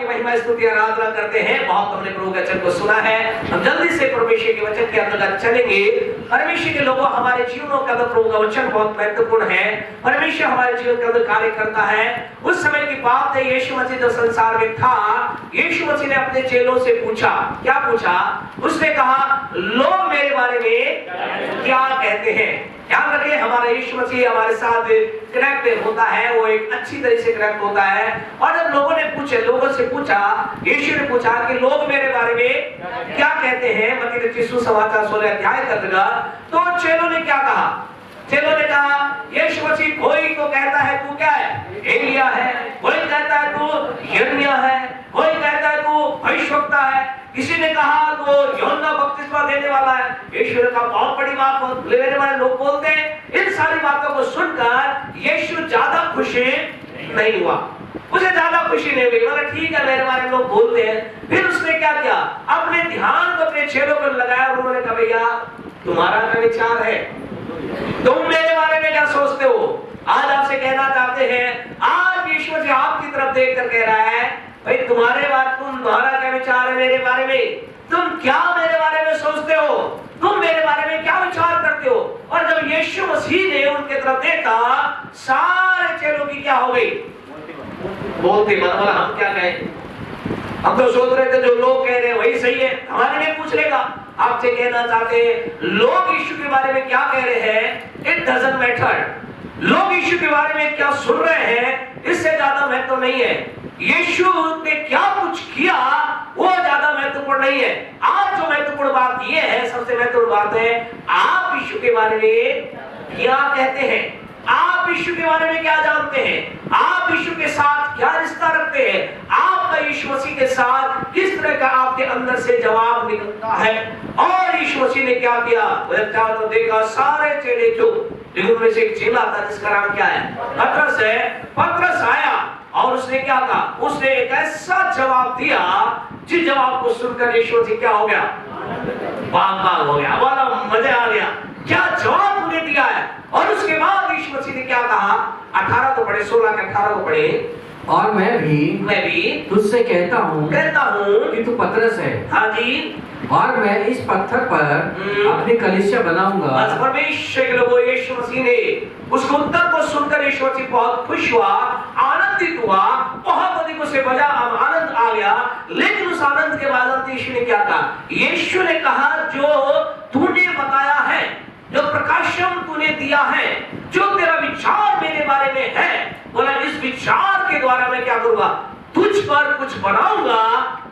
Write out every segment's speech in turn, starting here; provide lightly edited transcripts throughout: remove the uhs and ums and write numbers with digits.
की महिमा स्तुति आराधना करते हैं। बहुत हमने प्रभु के वचन को सुना है, हम जल्दी से परमेश्वर के वचन के अंदर चलेंगे। परमेश्वर के लोगों, हमारे जीवनों के अंदर प्रभु का वचन बहुत महत्वपूर्ण है। परमेश्वर हमारे जीवन के अंदर कार्य करता है। उस समय की बात है, यीशु मसीह जो संसार में था, यीशु मसीह ने अपने चेलों से पूछा। क्या पूछा? उसने कहा, लोग मेरे बारे में क्या कहते हैं। ध्यान रखिए, हमारा यीशु मसीह हमारे साथ कनेक्ट होता है, वो एक अच्छी तरह से कनेक्ट होता है। और जब लोगों से पूछा, यीशु ने पूछा कि लोग मेरे बारे में क्या कहते हैं, मत्ती रचित सुसमाचार 16 अध्याय का अंतर्गत, तो चेलों ने क्या कहा? चेलों ने कहा, यीशु मसीह कोई तो कहता है तू क्या है, एलिया है, कोई कहता है तू यिर्मयाह है, कोई कहता है तू भविष्यवक्ता है, किसी ने कहा तो यूहन्ना बपतिस्मा देने वाला है। यीशु ने कहा, बहुत बड़ी बात लेने वाले लोग बोलते हैं। इन सारी बातों को सुनकर यीशु ज्यादा खुश नहीं हुआ, उसे ज्यादा खुशी नहीं हुई। मगर ठीक है, मेरे बारे में लोग बोलते हैं। फिर उसने क्या किया? अपने ध्यान को अपने चेलों पर लगाया और उन्होंने कहा, भैया तुम्हारा क्या विचार है, तुम मेरे बारे में क्या सोचते हो? आज आपसे कहना चाहते हैं, आज यीशु जी आपकी तरफ देखकर कह रहा है, भाई तुम्हारा क्या विचार है मेरे बारे में? तुम क्या मेरे बारे में सोचते हो? तुम मेरे बारे में क्या विचार करते हो? और जब यीशु मसीह ने उनके तरफ देखा, सारे चेलों की क्या हो गई? बोलते मतलब हम क्या कहें? हम तो सोच रहे थे जो लोग कह रहे हैं वही सही है, हमारे लिए पूछ लेगा। आपसे कहना चाहते हैं, लोग यीशु के बारे में क्या कह रहे हैं, इट डजंट मैटर। लोग यीशु के बारे में क्या सुन रहे हैं, इससे ज्यादा महत्व नहीं है। यीशु ने क्या कुछ किया वो ज्यादा महत्वपूर्ण नहीं है। आज जो महत्वपूर्ण बात ये है, सबसे महत्वपूर्ण बात है, आप यीशु के बारे में क्या कहते हैं, आप यीशु के बारे में क्या जानते हैं, आप यीशु के साथ क्या रिश्ता रखते हैं, आपका यीशु मसीह के साथ किस तरह का आपके अंदर से जवाब निकलता है। और यीशु मसीह ने क्या किया? तो देखा सारे चेले, जो उनमें से एक चेला था जिसका नाम क्या है, पतरस है। पतरस आया और उसने क्या कहा? उसने एक ऐसा जवाब दिया जिस जवाब को सुनकर यीशु मसीह क्या हो गया? बाग हो गया, वाला मजा आ गया। क्या जवाब उन्हें दिया है। और उसके बाद यीशु मसीह ने क्या कहा? 18 को पढ़े, 16 के 18 को पढ़े। और मैं भी तुझसे कहता हूँ कि तू पतरस है। हाँ जी। और मैं इस पत्थर पर अपनी कलीसिया बनाऊंगा। परमेश्वर के लोगों, यीशु मसीह ने उसके उत्तर को सुनकर यीशु मसीह बहुत खुश हुआ, आनंदित हुआ, बहुत अधिक उसे मजा आनंद आ गया। लेकिन उस आनंद के बाद यीशु ने क्या कहा? यीशु ने कहा, जो तूने बताया है, जो प्रकाशन तूने दिया है, जो तेरा विचार मेरे बारे में है, बोला इस विचार के द्वारा मैं क्या करूंगा? तुझ पर कुछ बनाऊंगा,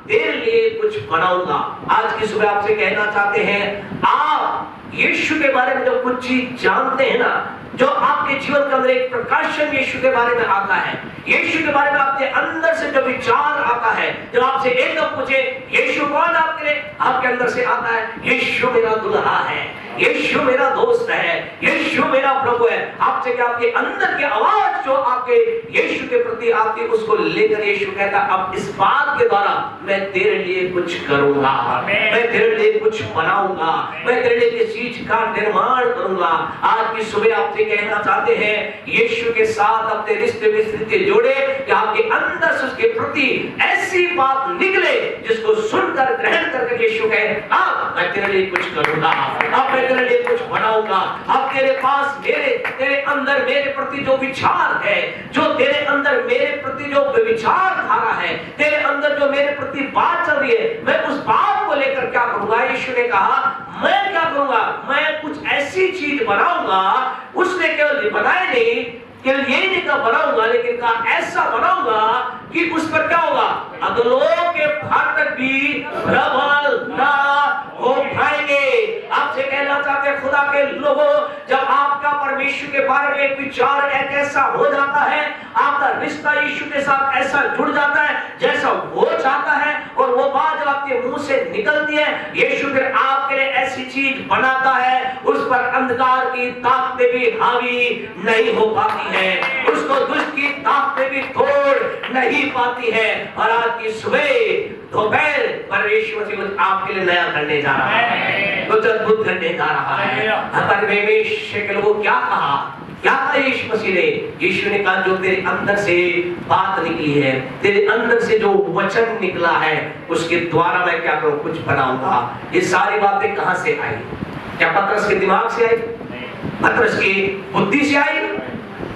तेरे लिए कुछ बनाऊंगा। आज की सुबह आपसे कहना चाहते हैं, आप यीशु के बारे में जो कुछ चीज जानते हैं ना, जो आपके जीवन के अंदर एक प्रकाशन यीशु के बारे में आता है, यीशु के बारे में आपके अंदर से जो विचार आता है, जब आपसे एकदम पूछे यीशु कौन आपके लिए, आपके अंदर से आता है, यीशु मेरा दुल्हा है, यीशु मेरा दोस्त है, यीशु मेरा प्रभु है। आपसे क्या आपके अंदर की आवाज जो आपके यीशु के प्रति आती है, उसको लेकर यीशु कहता, अब इस बात के द्वारा मैं तेरे लिए कुछ करूंगा, मैं तेरे लिए कुछ बनाऊंगा, मैं तेरे लिए किसी चीज का निर्माण करूंगा। आज की सुबह आपसे कहना चाहते हैं, यीशु के साथ अपने रिश्ते में रिश्ते जोड़े कि आपके अंदर से उसके प्रति ऐसी बात निकले जिसको सुनकर ग्रहण करके यीशु कहे, अब मैं तेरे लिए कुछ करूंगा, अब मैं तेरे लिए कुछ बनाऊंगा। अब तेरे पास तेरे अंदर मेरे प्रति जो विचार है, जो तेरे अंदर मेरे प्रति जो विचारधारा है, तेरे अंदर जो मेरे प्रति बात चल रही है, मैं उस बात को लेकर क्या करूंगा? यीशु ने कहा, मैं क्या करूंगा? मैं कुछ ऐसी चीज बनाऊंगा। उसने केवल बनाए नहीं, केवल यही नहीं कहा बनाऊंगा, लेकिन कहा ऐसा बनाऊंगा कि उस पर क्या होगा? अधोलोक के फाटक भी प्रबल ना हो पाएंगे। आपसे कहना चाहते हैं, खुदा के लोगों, जब आपका परमेश्वर के बारे में एक विचार एक ऐसा हो जाता है, आपका रिश्ता यीशु के साथ ऐसा जुड़ जाता है जैसा वो चाहता है, और वो बात जब आपके मुंह से निकलती है, यीशु फिर आपके लिए ऐसी चीज बनाता है, उस पर अंधकार की ताकतें भी हावी नहीं हो पाती है, उसको दुष्ट की ताकतें भी तोड़ नहीं पाती है। और आज की सुबह दोपहर पर यीशु मसीह कुछ आपके लिए नया करने जा रहा है, कुछ अद्भुत करने जा रहा है। परमेश्वर के लोगों क्या कहा? क्या कहा यीशु मसीह ने? यीशु ने कहा जो तेरे अंदर से बात निकली है, तेरे अंदर से जो वचन निकला है, उसके द्वारा मैं क्या करूं, कुछ बनाऊंगा। ये सारी बातें कहां से आई? क्या पतरस के दिमाग से आई? पतरस की बुद्धि से आई?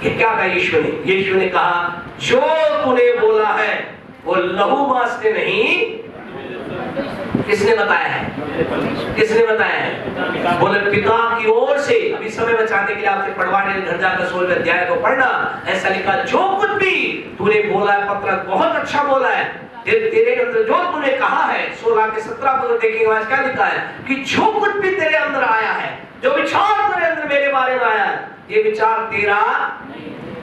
ये क्या कहा यीशु ने? यीशु ने कहा जो तूने बोला है वो लहू मांस ने नहीं, किसने बताया है? किसने बताया है? बोले पिता की ओर से। अभी समय बचाने के लिए आपसे पढ़वाने घर जाकर 16वें अध्याय को पढ़ना। ऐसा लिखा जो कुछ भी तूने बोला है पतरस, बहुत अच्छा बोला है। तेरे अंदर जो तूने कहा है, 16 के 17 पद देखेंगे आज क्या लिखा है कि जो कुछ भी तेरे अंदर आया है, जो विचार तेरे अंदर मेरे बारे में आया है, ये विचार तेरा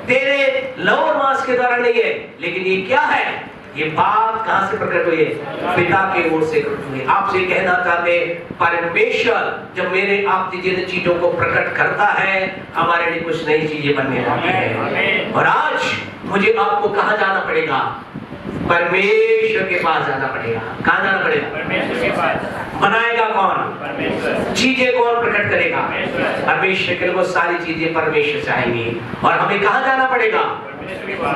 तेरे लहू और मांस के द्वारा नहीं है, लेकिन ये क्या है? ये बात कहां से प्रकट हुई है? पिता की ओर से प्रकट हुई। आपसे कहना चाहते परमेश्वर जब मेरे आपकी जिन चीजों को प्रकट करता है, हमारे लिए कुछ नई चीजें बनने लगती है। और आज मुझे आपको कहां जाना पड़ेगा? परमेश्वर के पास जाना पड़ेगा। कहां जाना पड़ेगा? परमेश्वर के पास। बनाएगा कौन? परमेश्वर। चीजें कौन प्रकट करेगा? परमेश्वर के लिए सारी चीजें परमेश्वर से आएंगी। और हमें कहां जाना पड़ेगा?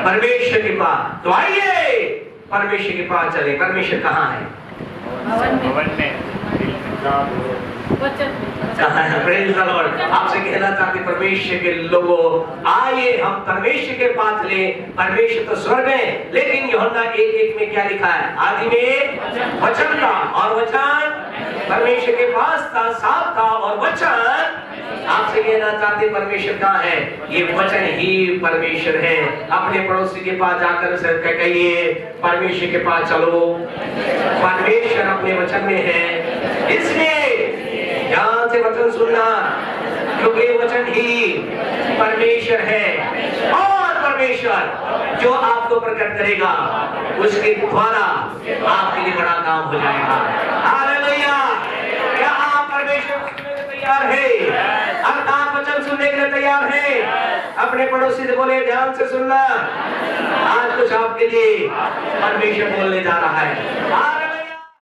परमेश्वर के पास। तो आइए परमेश्वर के पास चले। परमेश्वर कहाँ है? भवन में। Praise the Lord. आपसे कहना चाहते परमेश्वर के लोगों, आइए हम परमेश्वर के पास चले। परमेश्वर तो स्वर्ग है, लेकिन यूहन्ना 1:1 में क्या लिखा है? आदि में वचन था और वचन परमेश्वर के पास था, साफ था और वचन। आपसे कहना चाहते परमेश्वर कहाँ है? ये वचन ही परमेश्वर है। अपने पड़ोसी के पास जाकर कहिए परमेश्वर के पास चलो, परमेश्वर अपने वचन में है। इसलिए ध्यान से वचन सुनना, क्योंकि वचन ही परमेश्वर है। और परमेश्वर जो आपको प्रकट करेगा, उसके द्वारा आपके लिए बड़ा काम हो जाएगा। हालेलुया। क्या आप परमेश्वर को सुनने के तैयार है? अब आप वचन सुनने के लिए तैयार है? अपने पड़ोसी से बोले ध्यान से सुनना, आज कुछ आपके लिए परमेश्वर बोलने जा रहा है।